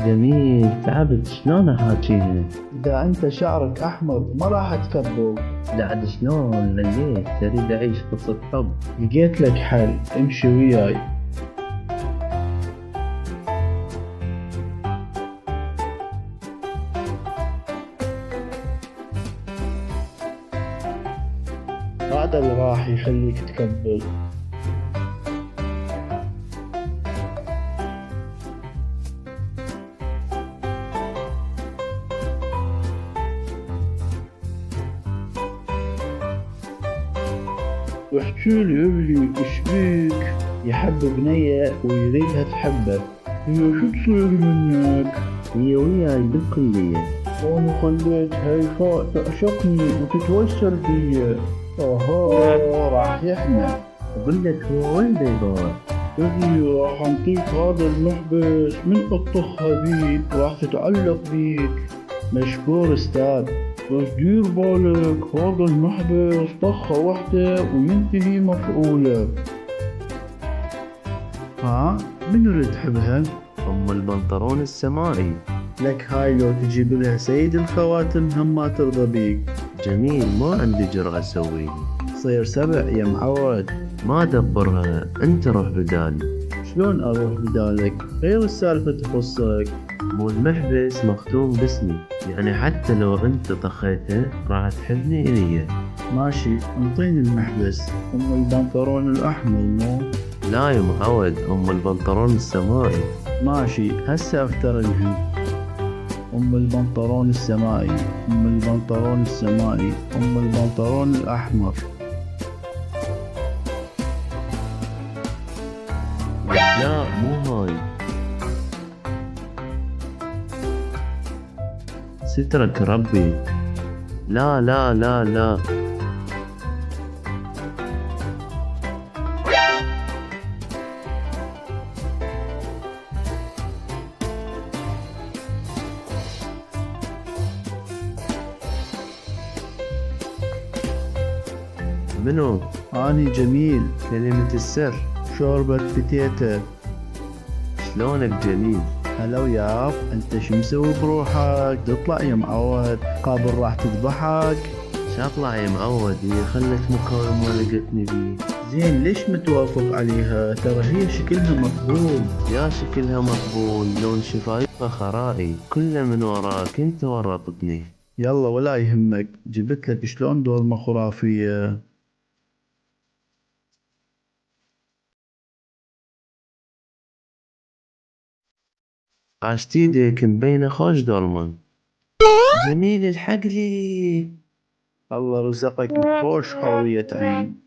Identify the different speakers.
Speaker 1: جميل، تعبت شلون احاكيها؟
Speaker 2: إذا أنت شعرك أحمر ما راح تكبر.
Speaker 1: لا عاد شلون مليت اريد اعيش قصة حب.
Speaker 2: لقيت لك حل، امشي وياي. هذا اللي راح يخليك تكبر. واحكيلي ابني ايش بيك؟ يحب بنية ويريدها تحبه، هي شو تصير منك؟
Speaker 1: هي وياي بالكلية.
Speaker 2: وانا خليت هيفاء تعشقني وتتوسل فيا. اوهو راح يحمل.
Speaker 1: اقول لك هو وين يروح؟
Speaker 2: ابني راح انطيك هذا المحبس من الطخة بيك، راح تتعلق بيك. مشكور استاذ. بس دير بالك هذا المحبس طخة واحدة وينتهي مفعولة. ها منو اللي تحبها؟
Speaker 1: ام البنطلون السمائي.
Speaker 2: لك هاي لو تجيب لها سيد الخواتم هم ما ترضى بيك.
Speaker 1: جميل، ما عندي جرأة اسويها.
Speaker 2: صير سبع يا معود.
Speaker 1: ما ادبرها، انت روح بدالي.
Speaker 2: شلون اروح بدالك؟ غير السالفة تخصك.
Speaker 1: مو المحبس مختوم باسمي، يعني حتى لو انت طخيته راح تحبني الي.
Speaker 2: ماشي انطيني المحبس. ام البنطلون الاحمر مو؟
Speaker 1: لا يا معود، ام البنطلون السمائي.
Speaker 2: ماشي هسه افترقها. ام البنطلون السمائي، ام البنطلون السمائي، ام البنطلون الاحمر.
Speaker 1: لا مو هاي. سترك ربي. لا لا لا لا. منو؟
Speaker 2: اني جميل.
Speaker 1: كلمة السر.
Speaker 2: شوربة بتيتا.
Speaker 1: شلونك جميل؟
Speaker 2: هلا وياب، انت شو مسوي بروحك؟ تطلع يا معود، قابل راح تذبحك.
Speaker 1: شاطلع يا معود، هي خلت مكان ما لقتني بيه.
Speaker 2: زين ليش متوافق عليها؟ ترى هي شكلها مقبول.
Speaker 1: يا شكلها مقبول، لون شفايفها خرائي، كله من وراك انت ورطتني.
Speaker 2: يلا ولا يهمك، جبت لك شلون دولمة خرافية.
Speaker 1: عاشت ايدك مبينة خوش دولمن. جميل الحق لي.
Speaker 2: الله رزقك بفوش حورية عين.